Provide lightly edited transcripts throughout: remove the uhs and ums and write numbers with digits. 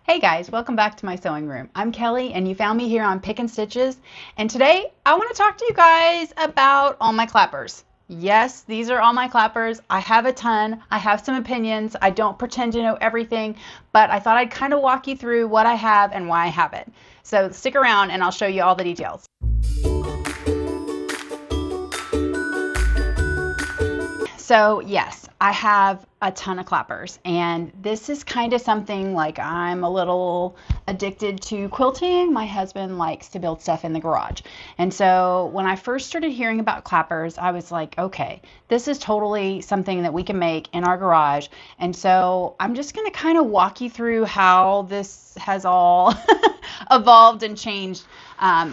Hey guys, welcome back to my sewing room. I'm Kelly and you found me here on Pick and Stitches, and today I want to talk to you guys about all my clappers. Yes, these are all my clappers. I have a ton. I have some opinions. I don't pretend to know everything, but I thought I'd kind of walk you through what I have and why I have it. So stick around and I'll show you all the details. So yes, I have a ton of clappers, and this is kind of something like I'm a little addicted to quilting. My husband likes to build stuff in the garage. And so when I first started hearing about clappers, I was like, okay, this is totally something that we can make in our garage. And so I'm just going to kind of walk you through how this has all evolved and changed.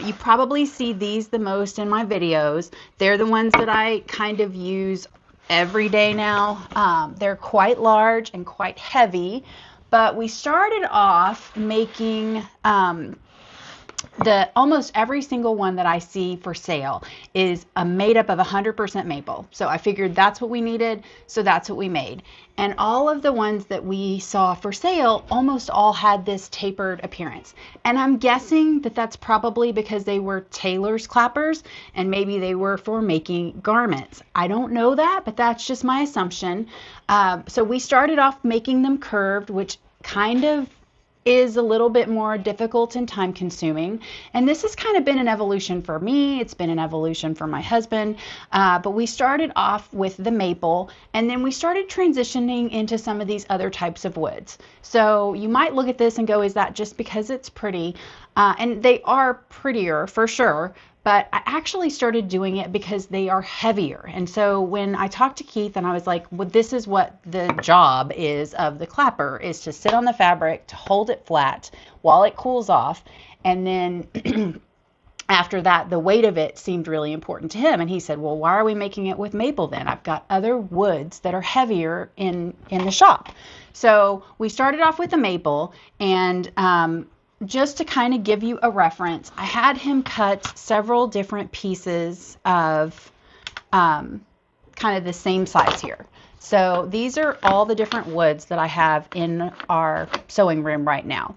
You probably see these the most in my videos. They're the ones that I kind of use every day now. They're quite large and quite heavy, but we started off making almost every single one that I see for sale is made up of 100% maple. So I figured that's what we needed, so that's what we made. And all of the ones that we saw for sale almost all had this tapered appearance. And I'm guessing that that's probably because they were tailor's clappers and maybe they were for making garments. I don't know that, but that's just my assumption. So we started off making them curved, which kind of is a little bit more difficult and time consuming. And this has kind of been an evolution for me. It's been an evolution for my husband. But we started off with the maple, and then we started transitioning into some of these other types of woods. So you might look at this and go, is that just because it's pretty? And they are prettier for sure. But I actually started doing it because they are heavier. And so when I talked to Keith and I was like, well, this is what the job is of the clapper, is to sit on the fabric, to hold it flat while it cools off. And then after that, the weight of it seemed really important to him. And he said, well, why are we making it with maple then? I've got other woods that are heavier in the shop. So we started off with the maple, and just to kind of give you a reference, I had him cut several different pieces of kind of the same size here. So these are all the different woods that I have in our sewing room right now.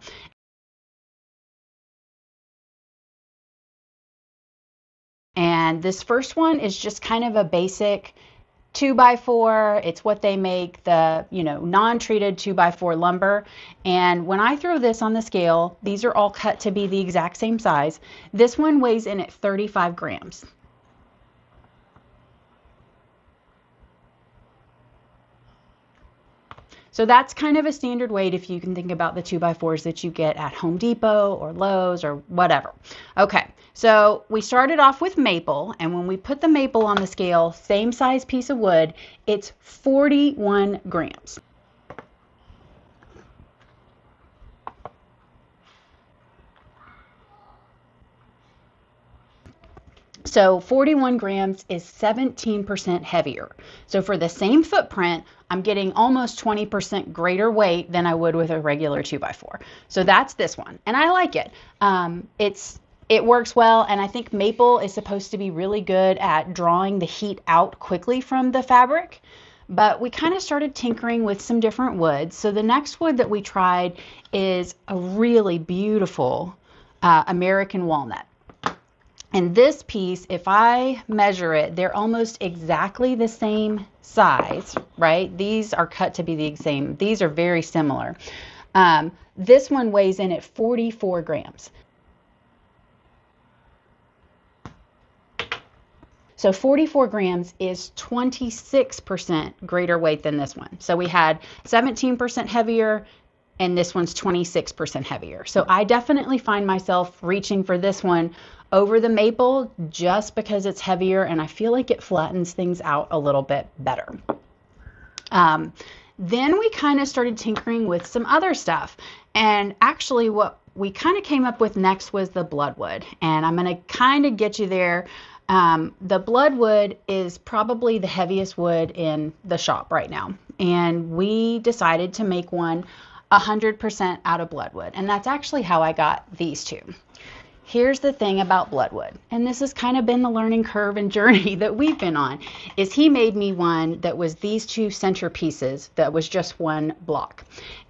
And this first one is just kind of a basic 2x4. It's what they make, the non-treated 2x4 lumber. And when I throw this on the scale, these are all cut to be the exact same size. This one weighs in at 35 grams. So that's kind of a standard weight if you can think about the 2x4s that you get at Home Depot or Lowe's or whatever. Okay, so we started off with maple, and when we put the maple on the scale, same size piece of wood, it's 41 grams. So 41 grams is 17% heavier. So for the same footprint, I'm getting almost 20% greater weight than I would with a regular 2x4. So that's this one, and I like it. It works well, and I think maple is supposed to be really good at drawing the heat out quickly from the fabric. But we kind of started tinkering with some different woods. So the next wood that we tried is a really beautiful American walnut. And this piece, if I measure it, they're almost exactly the same size, right? These are cut to be the same. These are very similar. This one weighs in at 44 grams. So 44 grams is 26% greater weight than this one. So we had 17% heavier, and this one's 26% heavier. So I definitely find myself reaching for this one over the maple just because it's heavier, and I feel like it flattens things out a little bit better. Then we kind of started tinkering with some other stuff, and actually what we kind of came up with next was the Bloodwood, and I'm going to kind of get you there. The Bloodwood is probably the heaviest wood in the shop right now, and we decided to make one 100% out of Bloodwood, and that's actually how I got these two. Here's the thing about Bloodwood, and this has kind of been the learning curve and journey that we've been on, is he made me one that was these two center pieces that was just one block,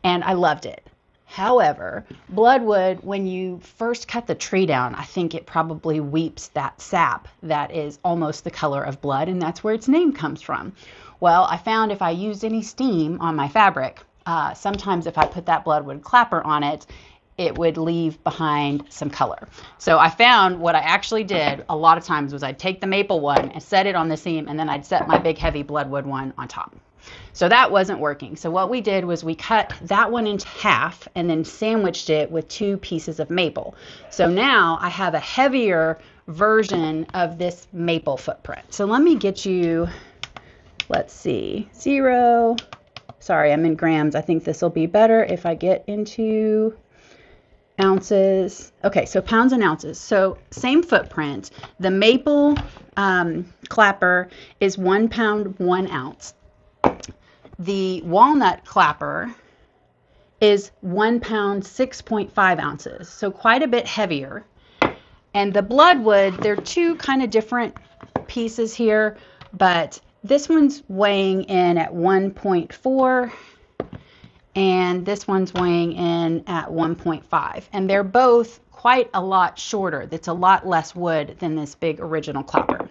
and I loved it. However, Bloodwood, when you first cut the tree down, I think it probably weeps that sap that is almost the color of blood, and that's where its name comes from. Well, I found if I used any steam on my fabric, sometimes if I put that Bloodwood clapper on it, it would leave behind some color. So I found what I actually did a lot of times was I'd take the maple one and set it on the seam, and then I'd set my big heavy Bloodwood one on top. So that wasn't working. So what we did was we cut that one into half and then sandwiched it with 2 pieces of maple. So now I have a heavier version of this maple footprint. So let me get you, let's see, 0. Sorry, I'm in grams. I think this will be better if I get into ounces. Okay, so pounds and ounces. So same footprint. The maple clapper is 1 pound, 1 ounce. The walnut clapper is 1 pound, 6.5 ounces. So quite a bit heavier. And the Bloodwood, they're 2 kind of different pieces here, but this one's weighing in at 1.4 and this one's weighing in at 1.5. And they're both quite a lot shorter. That's a lot less wood than this big original clapper.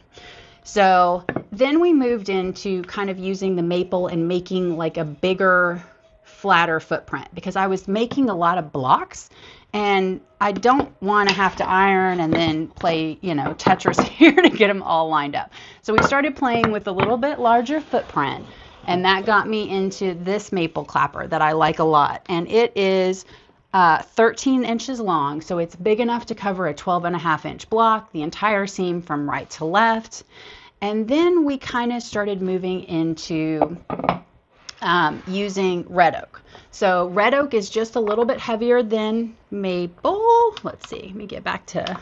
So then we moved into kind of using the maple and making like a bigger, flatter footprint because I was making a lot of blocks and I don't want to have to iron and then play, Tetris here to get them all lined up. So we started playing with a little bit larger footprint, and that got me into this maple clapper that I like a lot. And it is 13 inches long, so it's big enough to cover a 12.5-inch block, the entire seam from right to left. And then we kind of started moving into using red oak. So red oak is just a little bit heavier than maple. Let's see, let me get back to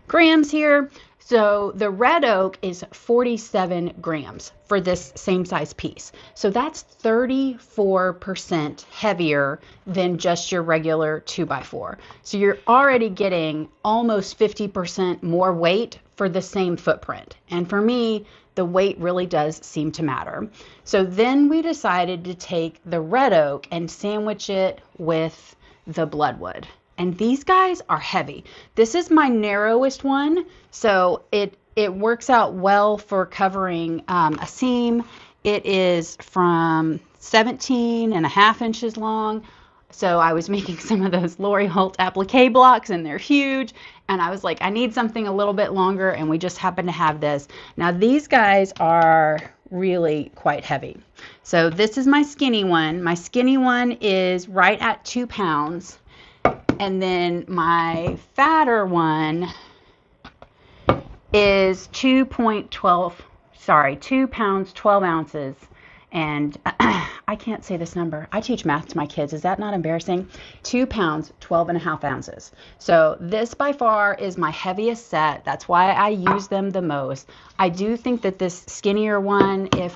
grams here. So the red oak is 47 grams for this same size piece. So that's 34% heavier than just your regular 2x4. So you're already getting almost 50% more weight for the same footprint. And for me, the weight really does seem to matter. So then we decided to take the red oak and sandwich it with the Bloodwood. And these guys are heavy. This is my narrowest one, so it works out well for covering a seam. It is from 17.5 inches long. So I was making some of those Lori Holt applique blocks, and they're huge. And I was like, I need something a little bit longer, and we just happen to have this. Now these guys are really quite heavy. So this is my skinny one. My skinny one is right at 2 pounds. And then my fatter one is 2 pounds, 12 ounces. And I can't say this number. I teach math to my kids. Is that not embarrassing? 2 pounds, 12.5 ounces. So this by far is my heaviest set. That's why I use them the most. I do think that this skinnier one, if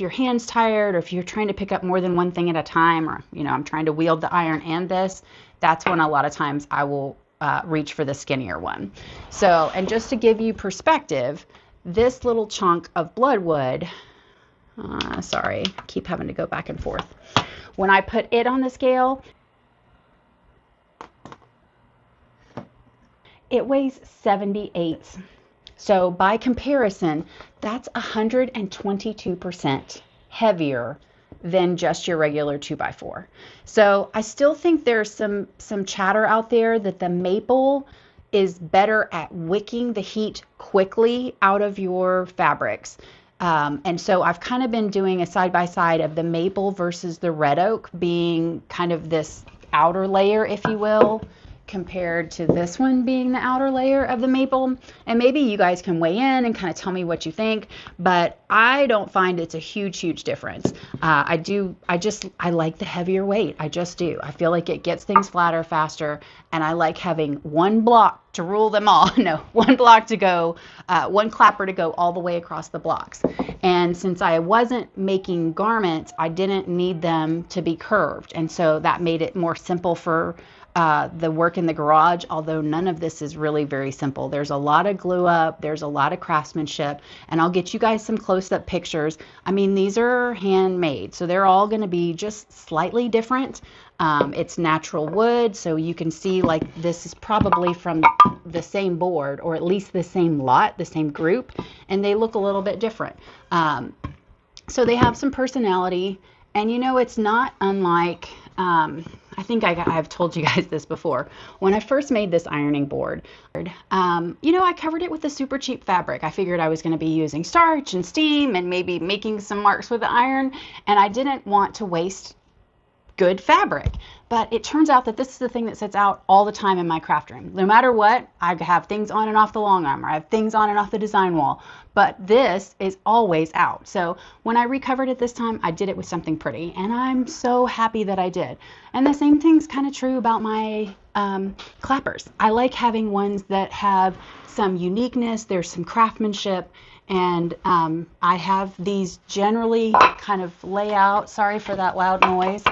your hand's tired or if you're trying to pick up more than one thing at a time, or, I'm trying to wield the iron and this, that's when a lot of times I will reach for the skinnier one. So, and just to give you perspective, this little chunk of Bloodwood, sorry, I keep having to go back and forth. When I put it on the scale, it weighs 78. So by comparison, that's 122% heavier than just your regular 2x4. So I still think there's some chatter out there that the maple is better at wicking the heat quickly out of your fabrics. And so I've kind of been doing a side-by-side of the maple versus the red oak being kind of this outer layer, if you will, compared to this one being the outer layer of the maple. And maybe you guys can weigh in and kind of tell me what you think, but I don't find it's a huge difference. I like the heavier weight. I just do. I feel like it gets things flatter faster, and I like having one block to rule them all. No, one block to go, one clapper to go all the way across the blocks. And since I wasn't making garments, I didn't need them to be curved. And so that made it more simple for the work work in the garage, although none of this is really very simple. There's a lot of glue up, there's a lot of craftsmanship, and I'll get you guys some close-up pictures. I mean, these are handmade, so they're all going to be just slightly different. It's natural wood, so you can see like this is probably from the same board, or at least the same lot, the same group, and they look a little bit different. So they have some personality, and you know, it's not unlike, I think I've told you guys this before. When I first made this ironing board, you know, I covered it with a super cheap fabric. I figured I was going to be using starch and steam and maybe making some marks with the iron, and I didn't want to waste good fabric. But it turns out that this is the thing that sits out all the time in my craft room. No matter what, I have things on and off the long arm, or I have things on and off the design wall, but this is always out. So when I recovered it this time, I did it with something pretty, and I'm so happy that I did. And the same thing's kind of true about my clappers. I like having ones that have some uniqueness, there's some craftsmanship, and I have these generally kind of lay out, sorry for that loud noise,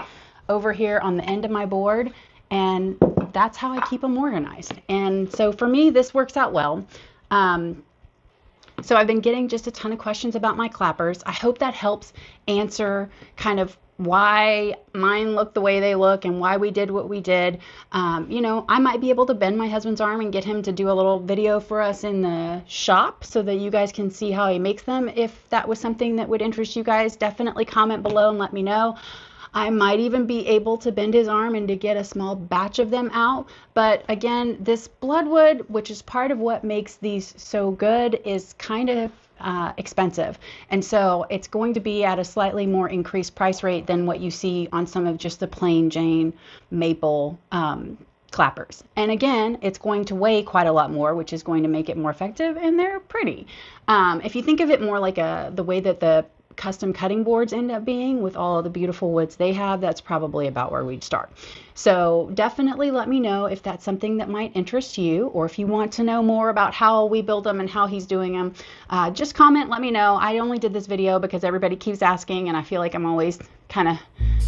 over here on the end of my board, and that's how I keep them organized. And so for me, this works out well. So I've been getting just a ton of questions about my clappers. I hope that helps answer kind of why mine look the way they look and why we did what we did. You know, I might be able to bend my husband's arm and get him to do a little video for us in the shop so that you guys can see how he makes them. If that was something that would interest you guys, definitely comment below and let me know. I might even be able to bend his arm and to get a small batch of them out. But again, this Bloodwood, which is part of what makes these so good, is kind of expensive. And so it's going to be at a slightly more increased price rate than what you see on some of just the plain Jane maple clappers. And again, it's going to weigh quite a lot more, which is going to make it more effective, and they're pretty. If you think of it more like the way that the custom cutting boards end up being with all of the beautiful woods they have, that's probably about where we'd start. So definitely let me know if that's something that might interest you, or if you want to know more about how we build them and how he's doing them. Just comment, let me know. I only did this video because everybody keeps asking, and I feel like I'm always kind of,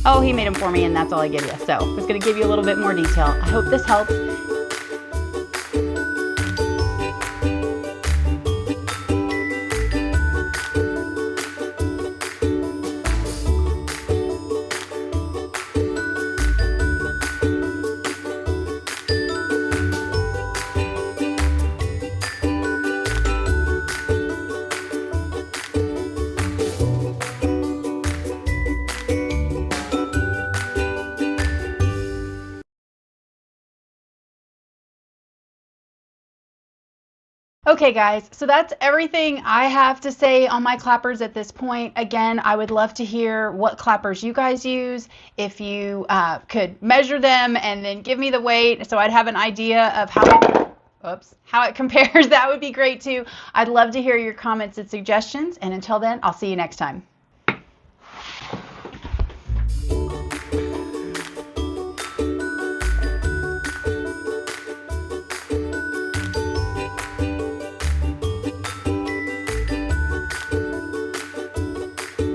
oh, he made them for me and that's all I give you. So I was going to give you a little bit more detail. I hope this helps. Okay guys, so that's everything I have to say on my clappers at this point. Again, I would love to hear what clappers you guys use. If you could measure them and then give me the weight so I'd have an idea of how it compares, that would be great too. I'd love to hear your comments and suggestions, and until then, I'll see you next time.